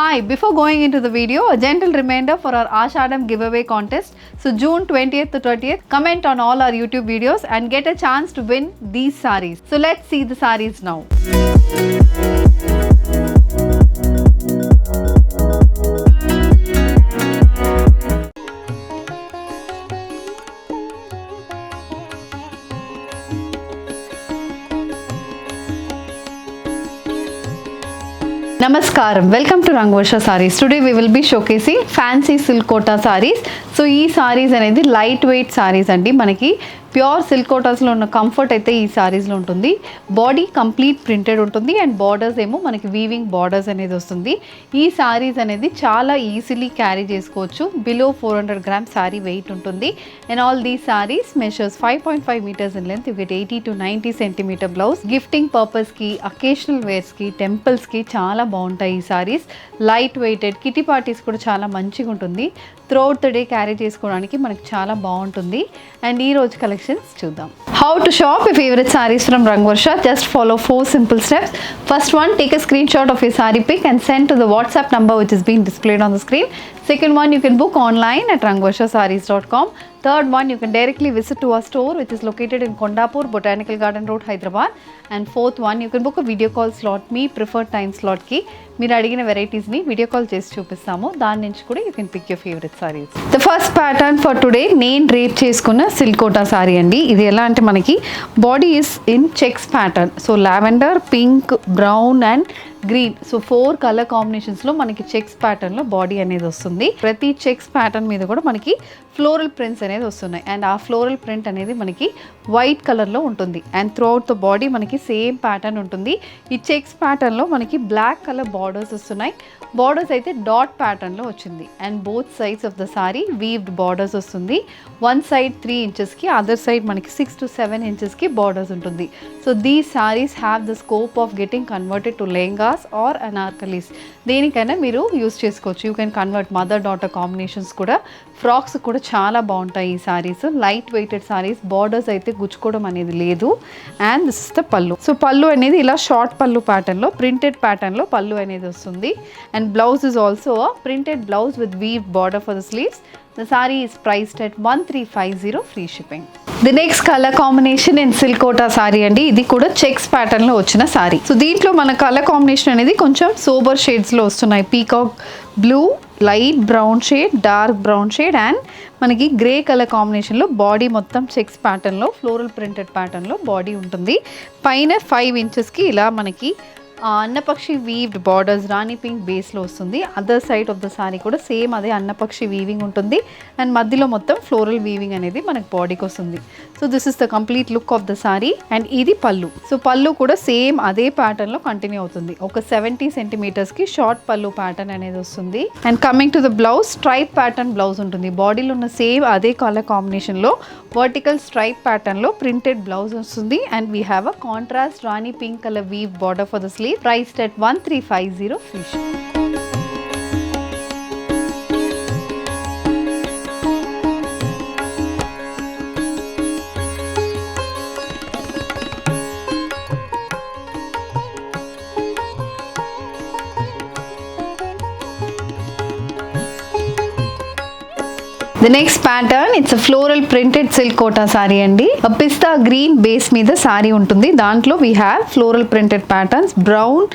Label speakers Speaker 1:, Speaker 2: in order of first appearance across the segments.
Speaker 1: Hi, before going into the video, a gentle reminder for our Ashadam giveaway contest. So June 20th to 30th, comment on all our YouTube videos and get a chance to win these sarees. So let's see the sarees now. Namaskaram, welcome to Rangvarsha Sarees. Today we will be showcasing fancy silk kota sarees. So ee sarees anedi lightweight sarees andi manaki pure silk కోటాస్లో ఉన్న comfort అయితే ఈ సారీస్లో ఉంటుంది. Body complete printed ఉంటుంది and borders ఏమో మనకి weaving borders అనేది వస్తుంది. ఈ సారీస్ అనేది చాలా ఈజీలీ క్యారీ చేసుకోవచ్చు. బిలో 400 grams సారీ వెయిట్ ఉంటుంది. And all these sarees measures 5.5 meters in length. You get 80 to 90 centimeter blouse. Gifting పర్పస్కి, అకేషనల్ వేర్స్కి, టెంపుల్స్కి చాలా బాగుంటాయి ఈ saris. Light weighted, kitty parties కూడా చాలా మంచిగా ఉంటుంది. త్రూఅవుట్ ద డే క్యారీ చేసుకోవడానికి మనకి చాలా బాగుంటుంది. అండ్ ఈ రోజు కలెక్షన్స్ చూద్దాం. How to shop your favorite sarees from Rangvarsha? Just follow 4 simple steps. First one, take a screenshot of your saree pic and send to the WhatsApp number which is being displayed on the screen. Second one, you can book online at rangvarshasarees.com. Third one, you can directly visit to our store which is located in Kondapur, Botanical Garden Road, Hyderabad. And fourth one, you can book a video call slot, me preferred time slot కి మీరు అడిగిన వెరైటీస్ని video call చేసి చూపిస్తాము. దాని నుంచి కూడా you can pick your favourite sarees. The first pattern for today నేను drape చేసుకున్న సిల్క్ కోటా సారీ అండి. ఇది ఎలా అంటే మనకి body is in checks pattern. So lavender, pink, brown and green. So 4 colour కాంబినేషన్స్లో మనకి చెక్స్ ప్యాటర్న్లో బాడీ అనేది వస్తుంది. ప్రతి చెక్స్ ప్యాటర్న్ మీద కూడా మనకి ఫ్లోరల్ ప్రింట్స్ అనేది వస్తున్నాయి. అండ్ ఆ ఫ్లోరల్ ప్రింట్ అనేది మనకి వైట్ కలర్లో ఉంటుంది. అండ్ త్రూఅవుట్ ద బాడీ మనకి సేమ్ ప్యాటర్న్ ఉంటుంది. ఈ చెక్స్ ప్యాటర్న్లో మనకి బ్లాక్ కలర్ బార్డర్స్ వస్తున్నాయి. బార్డర్స్ అయితే డాట్ ప్యాటర్న్లో వచ్చింది. And both sides of the sari weaved borders వస్తుంది. వన్ సైడ్ 3 inchesకి, అదర్ సైడ్ మనకి 6 to 7 inchesకి బార్డర్స్ ఉంటుంది. So these saris have the scope of getting converted to lehengas or anarkalis. దేనికైనా మీరు యూస్ చేసుకోవచ్చు. You can convert mother daughter combinations కూడా. ఫ్రాక్స్ కూడా చాలా బాగుంటాయి ఈ saris. Light weighted saris. Borders అయితే గుచ్చుకోవడం అనేది లేదు. And this is the pallu. So పళ్ళు అనేది ఇలా షార్ట్ పళ్ళు ప్యాటర్న్లో, ప్రింటెడ్ ప్యాటర్న్లో పళ్ళు అనేది వస్తుంది. And blouse is also printed blouse with weave border for the sleeves. The saree is priced at 1350 free shipping. The next color combination in silk kota saree అండి. ఇది కూడా చెక్స్ ప్యాటర్న్ లో వచ్చిన సారీ. సో దీంట్లో మన colour combination అనేది కొంచెం sober shades లో వస్తున్నాయి. Peacock blue, light brown shade, dark brown shade and మనకి గ్రే కలర్ కాంబినేషన్లో బాడీ మొత్తం చెక్స్ ప్యాటర్న్లో ఫ్లోరల్ ప్రింటెడ్ ప్యాటర్న్లో బాడీ ఉంటుంది. పైన 5 inchesకి ఇలా మనకి అన్నపక్షి వీవ్డ్ బార్డర్స్ రాణి పింక్ బేస్లో వస్తుంది. Other side of the sorry కూడా సేమ్ అదే అన్నపక్షి వీవింగ్ ఉంటుంది. అండ్ మధ్యలో మొత్తం ఫ్లోరల్ వీవింగ్ అనేది మనకు బాడీకి వస్తుంది. So this is the complete look of the sorry. And ఇది పళ్ళు. సో పళ్ళు కూడా సేమ్ అదే ప్యాటర్న్లో కంటిన్యూ అవుతుంది. ఒక 70 centimetersకి షార్ట్ పళ్ళు ప్యాటర్న్ అనేది వస్తుంది. And coming to the blouse, stripe pattern blouse ఉంటుంది. బాడీలో ఉన్న సేమ్ అదే కలర్ కాంబినేషన్లో వర్టికల్ స్ట్రైప్ ప్యాటర్న్లో ప్రింటెడ్ బ్లౌజ్ వస్తుంది. And we have a contrast Rani pink colour weave border for the sleeve. Priced at 1350 free shipping. The next pattern, it's a floral printed silk kota saree అండి. పిస్తా green base మీద సారీ ఉంటుంది. దాంట్లో we have floral printed patterns, brown,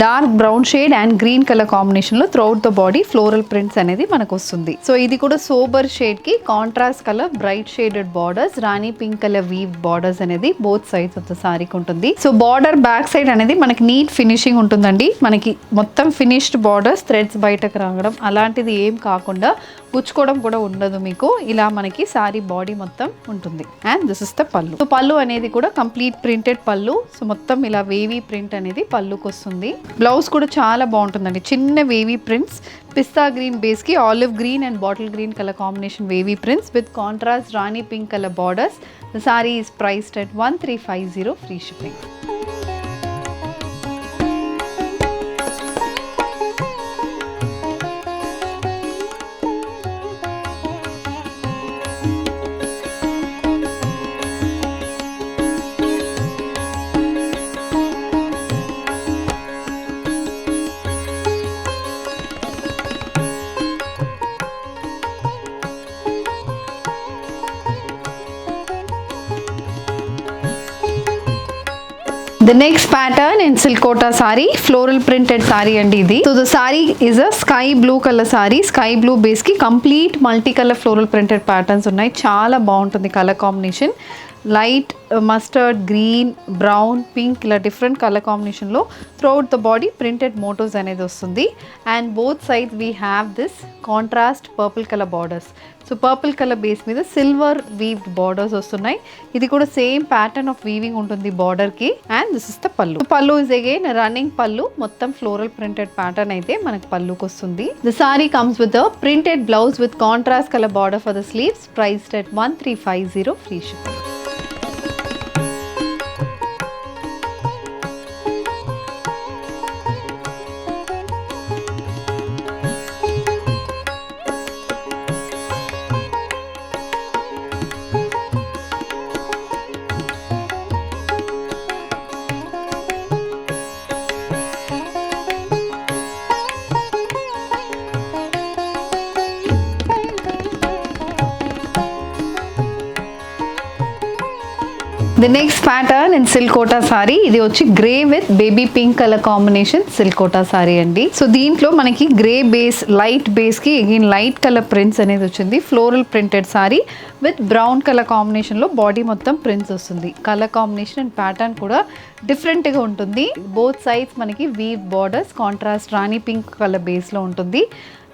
Speaker 1: dark brown shade and green colour కాంబినేషన్లో throughout the body floral prints అనేది మనకు వస్తుంది. So ఇది కూడా సోబర్ షేడ్కి contrast colour bright shaded borders, రాణి పింక్ కలర్ వీవ్ బార్డర్స్ అనేది బోత్ సైడ్స్ ఆఫ్ ద సారీకి ఉంటుంది. సో బార్డర్ బ్యాక్ సైడ్ అనేది మనకి నీట్ ఫినిషింగ్ ఉంటుందండి. మనకి మొత్తం ఫినిష్డ్ బార్డర్స్, థ్రెడ్స్ బయటకు రావడం అలాంటిది ఏం కాకుండా గుచ్చుకోవడం కూడా ఉండదు మీకు. ఇలా మనకి సారీ బాడీ మొత్తం ఉంటుంది. And this is the pallu. So పళ్ళు అనేది కూడా కంప్లీట్ ప్రింటెడ్ పళ్ళు. సో మొత్తం ఇలా వేవీ ప్రింట్ అనేది పళ్ళుకి వస్తుంది. బ్లౌజ్ కూడా చాలా బాగుంటుందండి. చిన్న వేవీ ప్రింట్స్, పిస్తా గ్రీన్ బేస్కి olive green and bottle green colour combination wavy prints with contrast Rani pink colour borders. The saree is priced at 1350 free shipping. The next pattern in Silkota saree, floral printed saree and idi. So the saree is a sky blue color saree. Sky blue base ki complete multicolor floral printed patterns unnai. Chaala బాగుంటుంది colour combination. Light mustard, green, brown, pink ఇలా different colour కాంబినేషన్లో throughout the body printed మోటోస్ అనేది వస్తుంది. And both sides we have this contrast purple colour borders. So purple colour base మీద silver weaved borders వస్తున్నాయి. ఇది కూడా same pattern of weaving ఉంటుంది బార్డర్కి. అండ్ దిస్ ఇస్ ద పల్లు. పల్లు ఇస్ అగైన్ రన్నింగ్ పల్లు. మొత్తం ఫ్లోరల్ ప్రింటెడ్ ప్యాటర్న్ అయితే మనకు పల్లుకి వస్తుంది. The saree comes with a printed blouse with contrast colour border for the sleeves. Priced at 1350 free shipping. The next pattern in Silkota saree, ఇది వచ్చి grey with baby pink colour combination Silkota saree అండి. So దీంట్లో మనకి grey base, light base కి again light colour prints అనేది వచ్చింది. Floral printed sorry with brown colour combination లో body మొత్తం ప్రింట్స్ వస్తుంది. కలర్ కాంబినేషన్ అండ్ ప్యాటర్న్ కూడా డిఫరెంట్ గా ఉంటుంది. బోత్ సైడ్స్ మనకి వీవ్ బార్డర్స్ కాంట్రాస్ట్ రాణి పింక్ కలర్ బేస్ లో ఉంటుంది.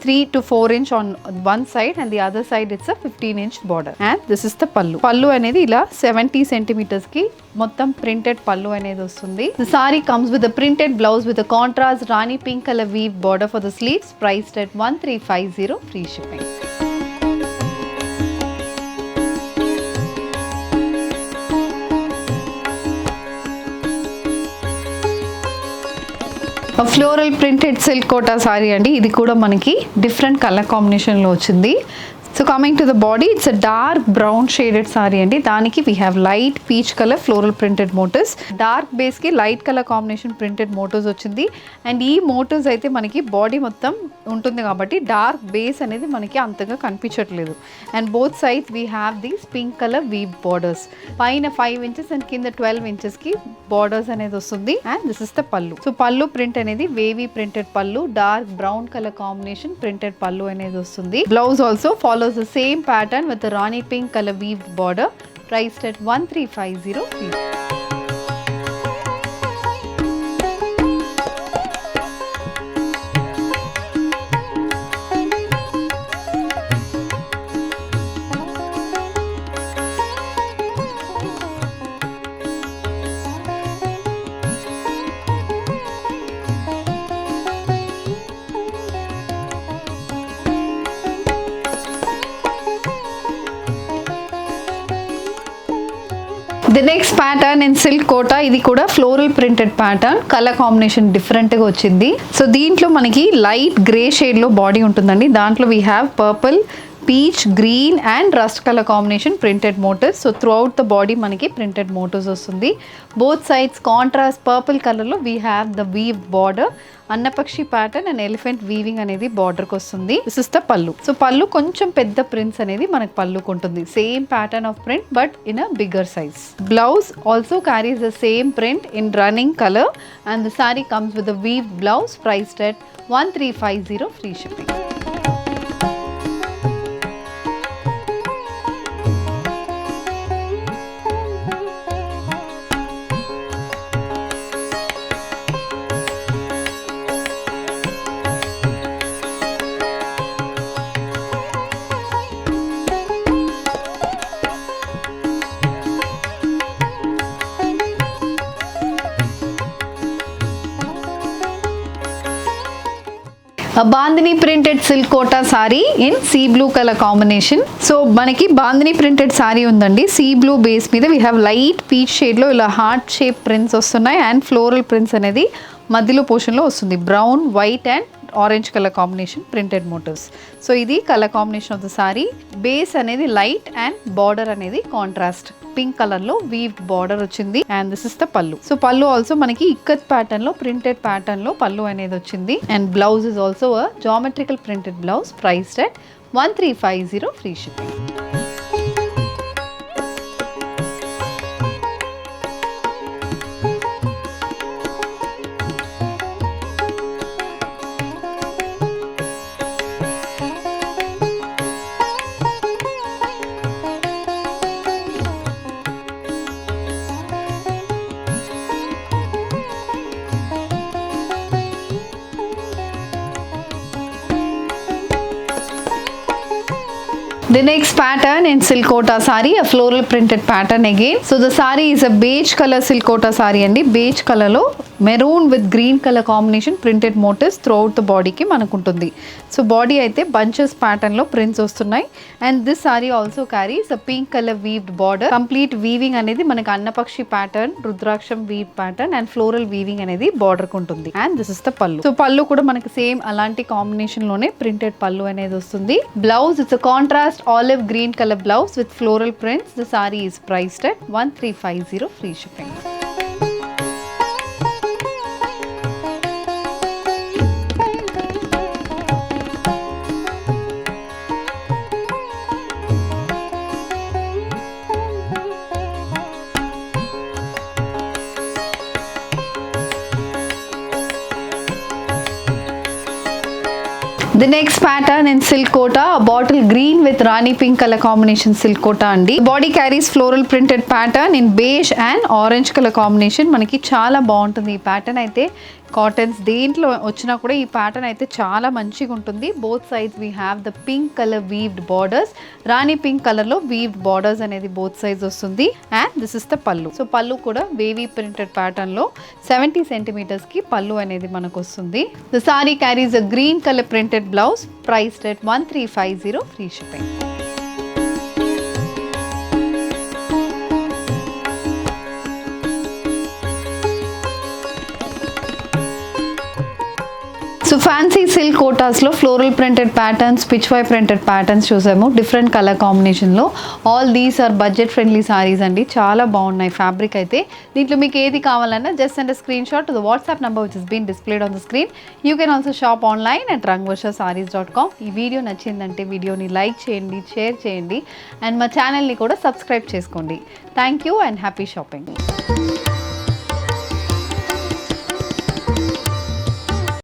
Speaker 1: 3 to 4 inch on one side and the other side it's a 15 inch border. And this is the pallu. Pallu అనేది ఇలా 70 centimeters కి మొత్తం printed pallu అనేది వస్తుంది. The saree comes with a printed blouse with a contrast rani pink color weave border for the sleeves. Priced at 1350 free shipping. Floral printed Silkota saree అండి. ఇది కూడా మనకి డిఫరెంట్ కలర్ కాంబినేషన్లో వచ్చింది. So coming to the body, it's a dark brown shaded saree అండి. దానికి we have light peach colour floral printed motifs. Dark బేస్కి light colour combination printed motifs వచ్చింది. అండ్ ఈ మోటివ్స్ అయితే మనకి బాడీ మొత్తం ఉంటుంది కాబట్టి డార్క్ బేస్ అనేది మనకి అంతగా కనిపించట్లేదు. And both sides we have these pink colour weave borders. పైన 5 inches అండ్ కింద 12 inchesకి బార్డర్స్ అనేది వస్తుంది. And this is the pallu. So పల్లు ప్రింట్ అనేది వేవీ ప్రింటెడ్ పల్లు, dark brown colour combination printed పల్లు అనేది వస్తుంది. Blouse also follows the same pattern with the Rani pink color weaved border. Priced at 1350. The next pattern in Silkota, ఇది కూడా floral printed pattern. Colour combination డిఫరెంట్గా వచ్చింది. So దీంట్లో మనకి light grey షేడ్లో బాడీ ఉంటుందండి. దాంట్లో we have purple, peach, green and rust colour combination printed motifs. So throughout the body మనకి ప్రింటెడ్ మోటివ్స్ వస్తుంది. బోత్ సైడ్స్ కాంట్రాస్ట్ పర్పుల్ కలర్లో we have the weave border. అన్నపక్షి pattern and elephant weaving అనేది బార్డర్కి వస్తుంది. This is the pallu. So pallu కొంచెం పెద్ద prints అనేది మనకు పల్లుకు ఉంటుంది. Same pattern of print but in a bigger size. Blouse also carries the same print in running colour and the saree comes with the weave blouse. Priced at 1350 free shipping. Bandhani printed Silkota saree in sea blue colour combination. So మనకి bandhani printed saree ఉందండి. Sea blue base మీద we have light peach షేడ్లో ఇలా heart shape prints వస్తున్నాయి. And floral prints అనేది మధ్యలో పోర్షన్లో వస్తుంది. Brown, white and orange colour combination printed motifs. So ఇది colour combination of the saree. Base అనేది లైట్ అండ్ బార్డర్ అనేది కాంట్రాస్ట్ పింక్ కలర్ లో వీవ్ బార్డర్ వచ్చింది. And this is the pallu. So పల్లు ఆల్సో మనకి ఇక్కత్ ప్యాటర్న్ లో ప్రింటెడ్ ప్యాటర్న్ లో పల్లు అనేది వచ్చింది. And blouse is also a geometrical printed blouse. Priced at 1350 free shipping. The next pattern in silk kota saree, a floral printed pattern again. So the saree is a beige color silk kota saree andi. Beige color lo maroon with green color combination printed motifs throughout the body ki manakuntundi. So body aithe bunches pattern lo prints vastunnai, and this saree also carries a pink color weaved border. Complete weaving anedi manaku annapakshi pattern, rudraksham weave pattern and floral weaving anedi border kuntundi. And this is the pallu. So pallu kuda manaku same alanti combination lone printed pallu anedi vastundi. Blouse, it's a contrast olive green color blouse with floral prints. The saree is priced at 1350 free shipping. The next pattern in silk kota, a bottle green with rani pink color combination silk kota andi. Body carries floral printed pattern in beige and orange color combination. Manaki chala బాగుంటుంది ఈ pattern అయితే. Cottons దేంట్లో వచ్చినా కూడా ఈ pattern అయితే చాలా మంచిగా ఉంటుంది. Both sides we have the pink colour weaved borders. రాణి పింక్ కలర్లో వీవ్డ్ బార్డర్స్ అనేది బోత్ సైడ్స్ వస్తుంది. And this is the pallu. So పల్లు కూడా వేవీ ప్రింటెడ్ ప్యాటర్న్లో 70 సెంటీమీటర్స్కి పల్లు అనేది మనకు వస్తుంది. The saree carries a green colour printed blouse priced at 1350 free shipping. So fancy silk కోటాస్లో floral printed patterns, pichwai printed patterns చూసాము డిఫరెంట్ కలర్ కాంబినేషన్లో. All these are budget friendly sarees అండి. చాలా బాగున్నాయి ఫ్యాబ్రిక్ అయితే. దీంట్లో మీకు ఏది కావాలన్నా just and screenshot to the WhatsApp number which is been displayed on the screen. You can also shop online at rangvarshasarees.com. ఈ వీడియో నచ్చిందంటే వీడియోని లైక్ చేయండి, షేర్ చేయండి అండ్ మా ఛానల్ని కూడా సబ్స్క్రైబ్ చేసుకోండి. Thank you and happy shopping.